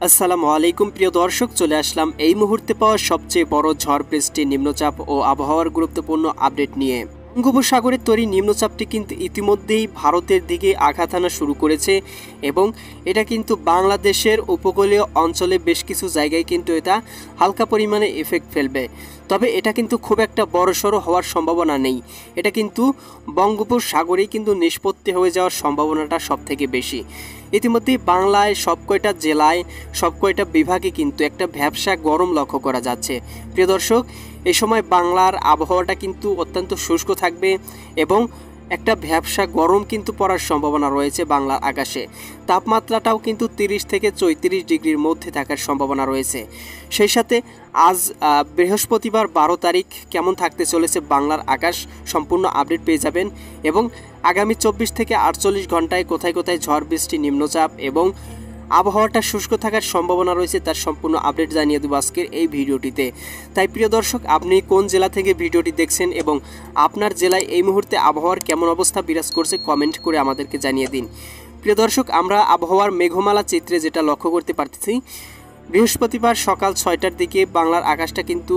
আসসালামু আলাইকুম প্রিয় দর্শক, চলে আসলাম এই মুহূর্তে পাওয়া সবচেয়ে বড় ঝড় বৃষ্টি, নিম্নচাপ ও আবহাওয়ার গুরুত্বপূর্ণ আপডেট নিয়ে। বঙ্গোপসাগরে তৈরি নিম্নচাপটি কিন্তু ইতিমধ্যেই ভারতের দিকে আঘাত হানা শুরু করেছে এবং এটা কিন্তু বাংলাদেশের উপকূলীয় অঞ্চলে বেশ কিছু জায়গায় কিন্তু এটা হালকা পরিমাণে এফেক্ট ফেলবে। তবে এটা কিন্তু খুব একটা বড়সড় হওয়ার সম্ভাবনা নেই। এটা কিন্তু বঙ্গোপসাগরেই কিন্তু নিষ্পত্তি হয়ে যাওয়ার সম্ভাবনাটা সবথেকে বেশি। ইতিমধ্যেই বাংলায় সব কয়টা জেলায় সব কয়টা বিভাগে কিন্তু একটা ভ্যাপসা গরম লক্ষ্য করা যাচ্ছে। প্রিয় দর্শক, এই সময় বাংলার আবহাওয়াটা কিন্তু অত্যন্ত শুষ্ক থাকবে এবং একটা ভ্যাপসা গরম কিন্তু পড়ার সম্ভাবনা রয়েছে বাংলার আকাশে। তাপমাত্রাটাও কিন্তু 30 থেকে 34 ডিগ্রির মধ্যে থাকার সম্ভাবনা রয়েছে। সেই সাথে আজ বৃহস্পতিবার 12 তারিখ কেমন থাকতে চলেছে বাংলার আকাশ সম্পূর্ণ আপডেট পেয়ে যাবেন এবং আগামী 24 থেকে 48 ঘন্টায় কোথায় কোথায় ঝড় বৃষ্টি, নিম্নচাপ এবং আবহাওয়াটা শুষ্ক থাকার সম্ভাবনা রয়েছে তার সম্পূর্ণ আপডেট জানিয়ে দেবো আজকের এই ভিডিওটিতে। তাই প্রিয় দর্শক, আপনি কোন জেলা থেকে ভিডিওটি দেখছেন এবং আপনার জেলায় এই মুহূর্তে আবহাওয়ার কেমন অবস্থা বিরাজ করছে কমেন্ট করে আমাদেরকে জানিয়ে দিন। প্রিয় দর্শক, আমরা আবহাওয়ার মেঘমালা চিত্রে যেটা লক্ষ্য করতে পারতেছি, বৃহস্পতিবার সকাল 6টার দিকে বাংলার আকাশটা কিন্তু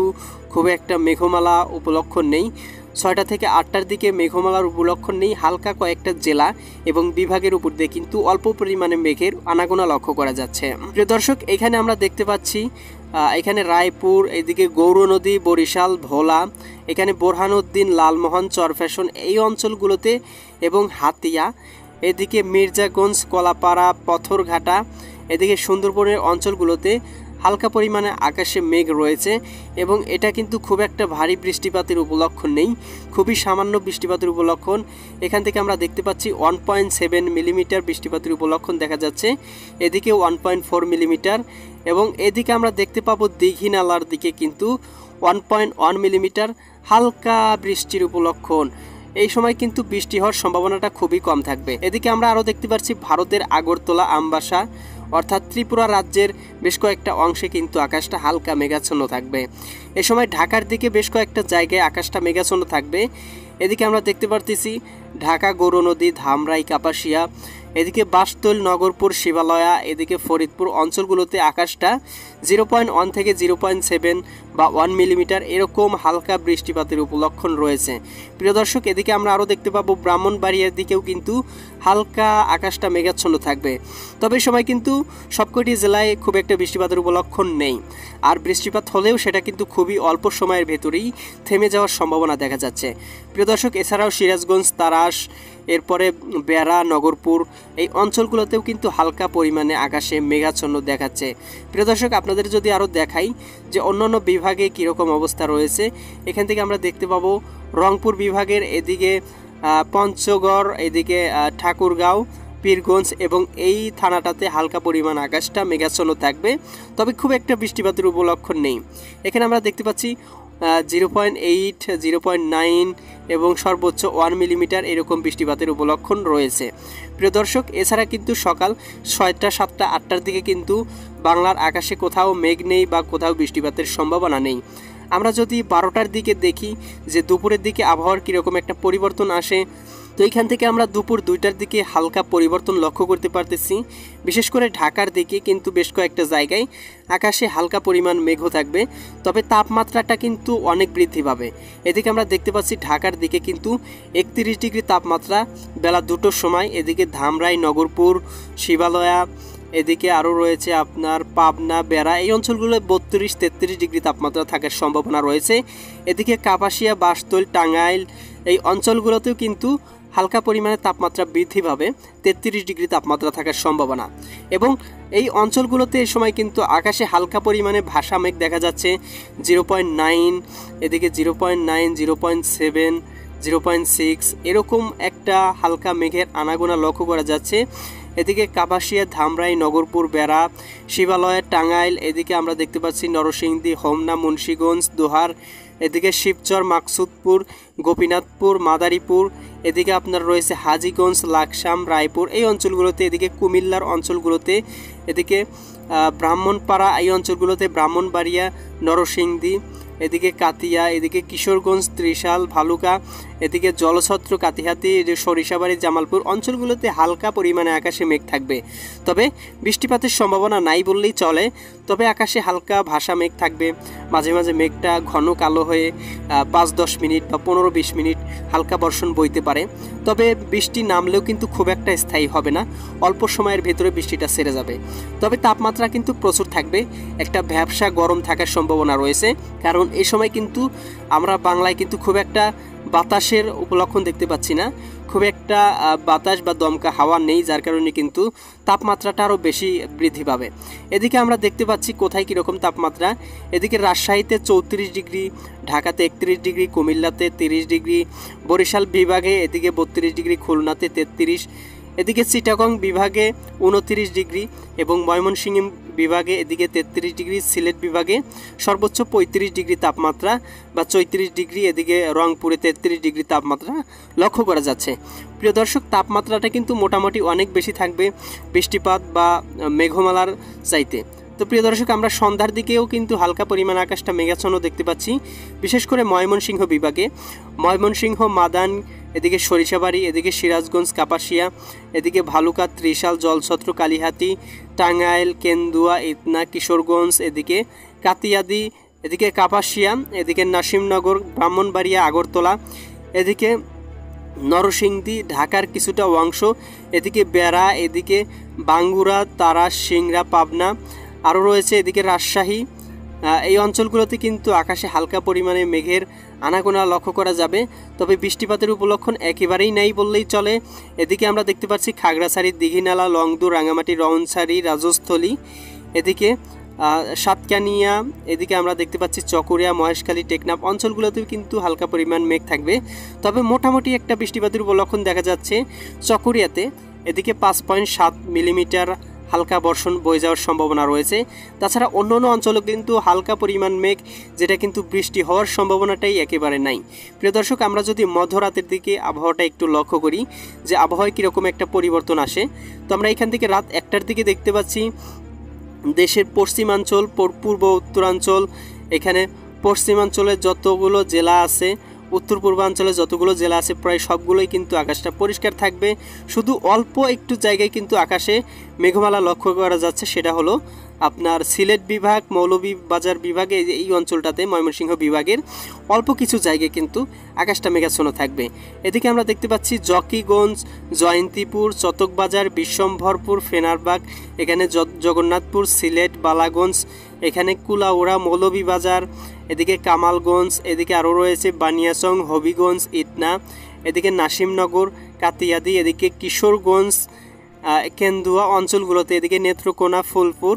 খুব একটা মেঘমালা উপলক্ষণ নেই। 6টা থেকে 8টার দিকে মেঘমালার উপলক্ষণ নেই। হালকা কয়েকটা জেলা এবং বিভাগের উপর দিয়ে কিন্তু অল্প পরিমাণে মেঘের আনাগোনা লক্ষ্য করা যাচ্ছে। প্রিয় দর্শক, এখানে আমরা দেখতে পাচ্ছি এখানে রায়পুর, এদিকে গৌরনদী, বরিশাল, ভোলা, এখানে বোরহানউদ্দিন, লালমোহন, চরফ্যাশন এই অঞ্চলগুলোতে এবং হাতিয়া, এদিকে মির্জাগঞ্জ, কলাপাড়া, পথরঘাটা, এদিকে সুন্দরবনের অঞ্চলগুলোতে হালকা পরিমাণে আকাশে মেঘ রয়েছে এবং এটা কিন্তু খুব একটা ভারী বৃষ্টিপাতের উপলক্ষণ নেই, খুবই সামান্য বৃষ্টিপাতের উপলক্ষণ। এখান থেকে আমরা দেখতে পাচ্ছি 1.7 মিলিমিটার বৃষ্টিপাতের উপলক্ষণ দেখা যাচ্ছে, এদিকে 1.4 মিলিমিটার এবং এদিকে আমরা দেখতে পাবো দীঘিনালার দিকে কিন্তু 1.1 মিলিমিটার হালকা বৃষ্টির উপলক্ষণ। এই সময় কিন্তু বৃষ্টি হওয়ার সম্ভাবনাটা খুবই কম থাকবে। এদিকে আমরা আরও দেখতে পাচ্ছি ভারতের আগরতলা, আমবাসা অর্থাৎ ত্রিপুরা রাজ্যের বেশ কয়েকটা অংশে কিন্তু আকাশটা হালকা মেঘাচ্ছন্ন থাকবে। এ সময় ঢাকার দিকে বেশ কয়েকটা জায়গায় আকাশটা মেঘাচ্ছন্ন থাকবে। এদিকে আমরা দেখতে পারতেছি ঢাকা, গৌরনদী, ধামরাই, কাপাসিয়া, এদিকে বাসতল, নগরপুর, শিবালয়া, এদিকে ফরিদপুর অঞ্চলগুলোতে আকাশটা 0.1 থেকে 0.7 বা 1 মিলিমিটার এরকম হালকা বৃষ্টিপাতের উপলক্ষণ রয়েছে। প্রিয় দর্শক, এদিকে আমরা আরও দেখতে পাবো ব্রাহ্মণবাড়িয়ার দিকেও কিন্তু হালকা আকাশটা মেঘাচ্ছন্ন থাকবে। তবে এই সময় কিন্তু সবকটি জেলায় খুব একটা বৃষ্টিপাতের উপলক্ষণ নেই, আর বৃষ্টিপাত হলেও সেটা কিন্তু খুবই অল্প সময়ের ভেতরেই থেমে যাওয়ার সম্ভাবনা দেখা যাচ্ছে। প্রিয় দর্শক, এছাড়াও সিরাজগঞ্জ, তারাস, এরপরে বেড়া, নগরপুর এই অঞ্চলগুলোতেও কিন্তু হালকা পরিমাণে আকাশে মেঘাচ্ছন্ন দেখাচ্ছে। প্রিয় দর্শক, আপনাদের যদি আরও দেখাই যে অন্যান্য বিভাগে কীরকম অবস্থা রয়েছে, এখান থেকে আমরা দেখতে পাবো রংপুর বিভাগের এদিকে পঞ্চগড়, এদিকে ঠাকুরগাঁও, পীরগঞ্জ এবং এই থানাটাতে হালকা পরিমাণ আকাশটা মেঘাচ্ছন্ন থাকবে, তবে খুব একটা বৃষ্টিপাতের উপলক্ষণ নেই। এখানে আমরা দেখতে পাচ্ছি 0.8, 0.9 এবং সর্বোচ্চ 1 মিলিমিটার এরকম বৃষ্টিপাতের উপলক্ষণ রয়েছে। প্রিয় দর্শক, এছাড়া কিন্তু সকাল 6টা, 7টা, 8টার দিকে কিন্তু বাংলার আকাশে কোথাও মেঘ নেই বা কোথাও বৃষ্টিপাতের সম্ভাবনা নেই। আমরা যদি 12টার দিকে দেখি যে দুপুরের দিকে আবহাওয়ার কীরকম একটা পরিবর্তন আসে, তো এইখান থেকে আমরা দুপুর 2টার দিকে হালকা পরিবর্তন লক্ষ্য করতে পারতেছি। বিশেষ করে ঢাকার দিকে কিন্তু বেশ কয়েকটা জায়গায় আকাশে হালকা পরিমাণ মেঘ থাকবে, তবে তাপমাত্রাটা কিন্তু অনেক বৃদ্ধি পাবে। এদিকে আমরা দেখতে পাচ্ছি ঢাকার দিকে কিন্তু 31 ডিগ্রি তাপমাত্রা বেলা 2টোর সময়, এদিকে ধামরাই, নগরপুর, শিবালয়া, এদিকে আরও রয়েছে আপনার পাবনা, বেড়া এই অঞ্চলগুলো 32-33 ডিগ্রি তাপমাত্রা থাকার সম্ভাবনা রয়েছে। এদিকে কাপাসিয়া, বাসতল, টাঙ্গাইল এই অঞ্চলগুলোতেও কিন্তু হালকা পরিমাণে তাপমাত্রা বৃদ্ধি পাবে, 33 ডিগ্রি তাপমাত্রা থাকার সম্ভাবনা। এবং এই অঞ্চলগুলোতে এই সময় কিন্তু আকাশে হালকা পরিমাণে ভাসা মেঘ দেখা যাচ্ছে, 0.9, এদিকে 0.9, 0.7, 0.6 এরকম একটা হালকা মেঘের আনাগোনা লক্ষ্য করা যাচ্ছে। এদিকে কাপাসিয়া, ধামরাই, নগরপুর, বেড়া, শিবালয়, টাঙ্গাইল, এদিকে আমরা দেখতে পাচ্ছি নরসিংদী, হোমনা, মুন্সিগঞ্জ, দোহার, এদিকে শিবচর, মাকসুদপুর, গোপীনাথপুর, মাদারীপুর, এদিকে আপনার রয়েছে হাজীগঞ্জ, লাকসাম, রায়পুর এই অঞ্চলগুলোতে, এদিকে কুমিল্লার অঞ্চলগুলোতে, এদিকে ব্রাহ্মণপাড়া এই অঞ্চলগুলোতে, ব্রাহ্মণবাড়িয়া, নরসিংদী, এদিকে কাতিয়া, এদিকে কিশোরগঞ্জ, ত্রিশাল, ভালুকা এদিকে জলছত্র, কাতিহাতি, সরিষাবাড়ি, জামালপুর অঞ্চলগুলোতে হালকা পরিমাণে আকাশে মেঘ থাকবে। তবে বৃষ্টিপাতের সম্ভাবনা নাই বললেই চলে। তবে আকাশে হালকা ভাসা মেঘ থাকবে, মাঝে মাঝে মেঘটা ঘন কালো হয়ে 5-10 মিনিট বা 15-20 মিনিট হালকা বর্ষণ বইতে পারে। তবে বৃষ্টি নামলেও কিন্তু খুব একটা স্থায়ী হবে না, অল্প সময়ের ভেতরে বৃষ্টিটা সেরে যাবে। তবে তাপমাত্রা কিন্তু প্রচুর থাকবে, একটা ভ্যাপসা গরম থাকার সম্ভাবনা রয়েছে। কারণ এই সময় কিন্তু আমরা বাংলায় কিন্তু খুব একটা বাতাসের উপলক্ষণ দেখতে পাচ্ছি না, খুব একটা বাতাস বা দমকা হাওয়া নেই, যার কারণে কিন্তু তাপমাত্রাটা আরও বেশি বৃদ্ধি পাবে। এদিকে আমরা দেখতে পাচ্ছি কোথায় কীরকম তাপমাত্রা। এদিকে রাজশাহীতে 34 ডিগ্রি, ঢাকাতে 31 ডিগ্রি, কুমিল্লাতে 30 ডিগ্রি, বরিশাল বিভাগে এদিকে 32 ডিগ্রি, খুলনাতে 33, এদিকে চিটাগং বিভাগে 29 ডিগ্রি এবং ময়মনসিংহ বিভাগে এদিকে 33 ডিগ্রি, সিলেট বিভাগে সর্বোচ্চ 35 ডিগ্রি তাপমাত্রা বা 34 ডিগ্রি, এদিকে রংপুরে 33 ডিগ্রি তাপমাত্রা লক্ষ্য করা যাচ্ছে। প্রিয় দর্শক, তাপমাত্রাটা কিন্তু মোটামুটি অনেক বেশি থাকবে বৃষ্টিপাত বা মেঘমালার চাইতে। তো প্রিয় দর্শক, আমরা সন্ধ্যার দিকেও কিন্তু হালকা পরিমাণ আকাশটা মেঘাচ্ছন্ন দেখতে পাচ্ছি, বিশেষ করে ময়মনসিংহ বিভাগে। ময়মনসিংহ, মাদান, এদিকে সরিষাবাড়ি, এদিকে সিরাজগঞ্জ, কাপাসিয়া, এদিকে ভালুকা, ত্রিশাল, জলছত্র, কালিহাতি, টাঙ্গাইল, কেন্দুয়া, ইতনা, কিশোরগঞ্জ, এদিকে কাতিয়াদি, এদিকে কাপাসিয়া, এদিকে নাসিমনগর, ব্রাহ্মণবাড়িয়া, আগরতলা, এদিকে নরসিংদী, ঢাকার কিছুটা অংশ, এদিকে বেড়া, এদিকে বাঙ্গুরা, তারা, সিংড়া, পাবনা, আরও রয়েছে এদিকে রাজশাহী। এই অঞ্চলগুলোতে কিন্তু আকাশে হালকা পরিমাণে মেঘের আনাগোনা লক্ষ্য করা যাবে। তবে বৃষ্টিপাতের উপলক্ষণ একেবারেই নাই বললেই চলে। এদিকে আমরা দেখতে পাচ্ছি খাগড়াছড়ি, দীঘিনালা, লংদু, রাঙামাটি, রওনছড়ি, রাজস্থলী, এদিকে সাতকানিয়া, এদিকে আমরা দেখতে পাচ্ছি চকরিয়া, মহেশখালী, টেকনাফ অঞ্চলগুলোতেও কিন্তু হালকা পরিমাণ মেঘ থাকবে। তবে মোটামুটি একটা বৃষ্টিপাতের উপলক্ষণ দেখা যাচ্ছে চকরিয়াতে, এদিকে 5.7 মিলিমিটার হালকা বর্ষণ বয়ে যাওয়ার সম্ভাবনা রয়েছে। তাছাড়া অন্য অন্য অঞ্চলে কিন্তু হালকা পরিমাণ মেঘ, যেটা কিন্তু বৃষ্টি হওয়ার সম্ভাবনাটাই একেবারে নাই। প্রিয় দর্শক, আমরা যদি মধ্যরাতের দিকে আবহাওয়াটা একটু লক্ষ্য করি যে আবহাওয়ায় কীরকম একটা পরিবর্তন আসে, তো আমরা এখান থেকে রাত 1টার দিকে দেখতে পাচ্ছি দেশের পশ্চিমাঞ্চল, পূর্ব উত্তরাঞ্চল, এখানে পশ্চিমাঞ্চলে যতগুলো জেলা আছে, উত্তর পূর্বাঞ্চলে যতগুলো জেলা আছে, প্রায় সবগুলোই কিন্তু আকাশটা পরিষ্কার থাকবে। শুধু অল্প একটু জায়গায় কিন্তু আকাশে মেঘমালা লক্ষ্য করা যাচ্ছে, সেটা হলো আপনার সিলেট বিভাগ, মৌলভীবাজার বিভাগে, এই অঞ্চলটাতে ময়মনসিংহ বিভাগের অল্প কিছু জায়গায় কিন্তু আকাশটা মেঘাচ্ছন্ন থাকবে। এদিকে আমরা দেখতে পাচ্ছি জকিগঞ্জ, জয়ন্তীপুর, চতকবাজার, বিশ্বম্ভরপুর, ফেনারবাগ, এখানে জগন্নাথপুর, সিলেট, বালাগঞ্জ, এখানে কুলাউড়া, মৌলভীবাজার, এদিকে কামালগঞ্জ, এদিকে আরও রয়েছে বানিয়াচং, হবিগঞ্জ, ইটনা, এদিকে নাসিমনগর, কাতিয়াদি, এদিকে কিশোরগঞ্জ, কেন্দুয়া অঞ্চলগুলোতে, এদিকে নেত্রকোনা, ফুলপুর,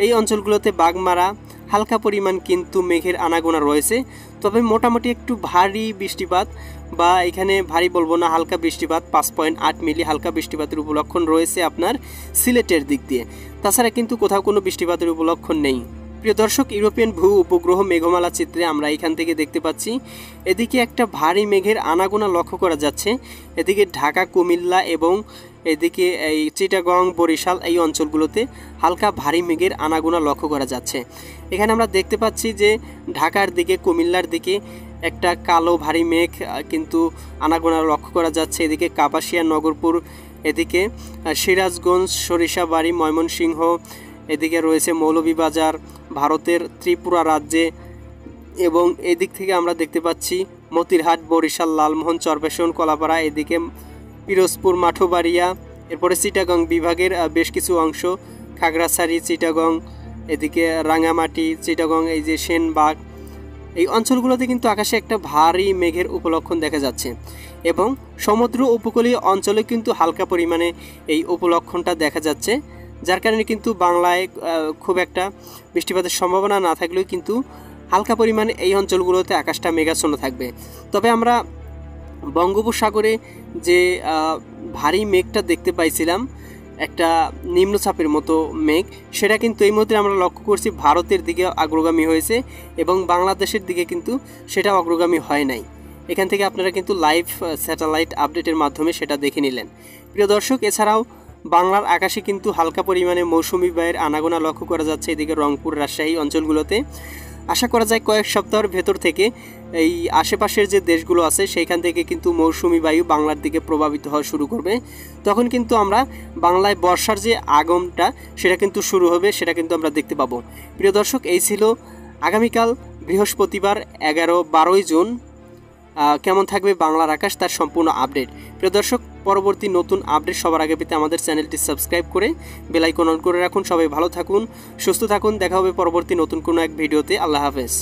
এই অঞ্চলগুলোতে বাগমারা হালকা পরিমাণ কিন্তু মেঘের আনাগোনা রয়েছে। তবে মোটামুটি একটু ভারী বৃষ্টিপাত, বা এখানে ভারী বলবো না, হালকা বৃষ্টিপাত 5.8 মিলি হালকা বৃষ্টিপাতের উপলক্ষণ রয়েছে আপনার সিলেটের দিক দিয়ে। তাছাড়া কিন্তু কোথাও কোনো বৃষ্টিপাতের উপলক্ষণ নেই। প্রিয় দর্শক, ইউরোপিয়ান ভূ উপগ্রহ মেঘমালা চিত্রে আমরা এখান থেকে দেখতে পাচ্ছি এদিকে একটা ভারী মেঘের আনাগোনা লক্ষ্য করা যাচ্ছে। এদিকে ঢাকা, কুমিল্লা এবং এদিকে এই চিটাগং, বরিশাল এই অঞ্চলগুলোতে হালকা ভারী মেঘের আনাগোনা লক্ষ্য করা যাচ্ছে। এখানে আমরা দেখতে পাচ্ছি যে ঢাকার দিকে, কুমিল্লার দিকে একটা কালো ভারী মেঘ কিন্তু আনাগোনা লক্ষ্য করা যাচ্ছে। এদিকে কাপাসিয়া, নগরপুর, এদিকে সিরাজগঞ্জ, সরিষাবাড়ি, ময়মনসিংহ, এদিকে রয়েছে মৌলভীবাজার, ভারতের ত্রিপুরা রাজ্যে, এবং এদিক থেকে আমরা দেখতে পাচ্ছি মতিরহাট, বরিশাল, লালমোহন, চরপেশন, কলাপাড়া, এদিকে পিরোজপুর, মাঠবাড়িয়া, এরপরে চিটাগং বিভাগের বেশ কিছু অংশ, খাগড়াছড়ি, চিটাগং, এদিকে রাঙামাটি, চিটাগং, এই যে সেনবাগ, এই অঞ্চলগুলোতে কিন্তু আকাশে একটা ভারী মেঘের উপলক্ষণ দেখা যাচ্ছে। এবং সমুদ্র উপকূলীয় অঞ্চলে কিন্তু হালকা পরিমাণে এই উপলক্ষণটা দেখা যাচ্ছে, যার কারণে কিন্তু বাংলায় খুব একটা বৃষ্টিপাতের সম্ভাবনা না থাকলেও কিন্তু হালকা পরিমাণে এই অঞ্চলগুলোতে আকাশটা মেঘাচ্ছন্ন থাকবে। তবে আমরা বঙ্গোপসাগরে যে ভারী মেঘটা দেখতে পাইছিলাম, একটা নিম্নচাপের মতো মেঘ, সেটা কিন্তু এই মুহূর্তে আমরা লক্ষ্য করছি ভারতের দিকে অগ্রগামী হয়েছে এবং বাংলাদেশের দিকে কিন্তু সেটা অগ্রগামী হয় নাই। এখান থেকে আপনারা কিন্তু লাইভ স্যাটেলাইট আপডেটের মাধ্যমে সেটা দেখে নিলেন। প্রিয় দর্শক, এছাড়াও বাংলার আকাশে কিন্তু হালকা পরিমাণে মৌসুমি বায়ুর আনাগোনা লক্ষ্য করা যাচ্ছে এদিকে রংপুর, রাজশাহী অঞ্চলগুলোতে। আশা করা যায় কয়েক সপ্তাহের ভেতর থেকে এই আশেপাশের যে দেশগুলো আছে সেইখান থেকে কিন্তু মৌসুমি বায়ু বাংলার দিকে প্রভাবিত হওয়া শুরু করবে। তখন কিন্তু আমরা বাংলায় বর্ষার যে আগমনটা সেটা কিন্তু শুরু হবে, সেটা কিন্তু আমরা দেখতে পাবো। প্রিয় দর্শক, এই ছিল আগামীকাল বৃহস্পতিবার 11-12 জুন কেমন থাকবে বাংলার আকাশ তার সম্পূর্ণ আপডেট। প্রিয় দর্শক, পরবর্তী নতুন আপডেট সবার আগে পেতে আমাদের চ্যানেলটি সাবস্ক্রাইব করে বেল আইকন অন করে রাখুন। সবাই ভালো থাকুন, সুস্থ থাকুন। দেখা হবে পরবর্তী নতুন কোনো এক ভিডিওতে। আল্লাহ হাফেজ।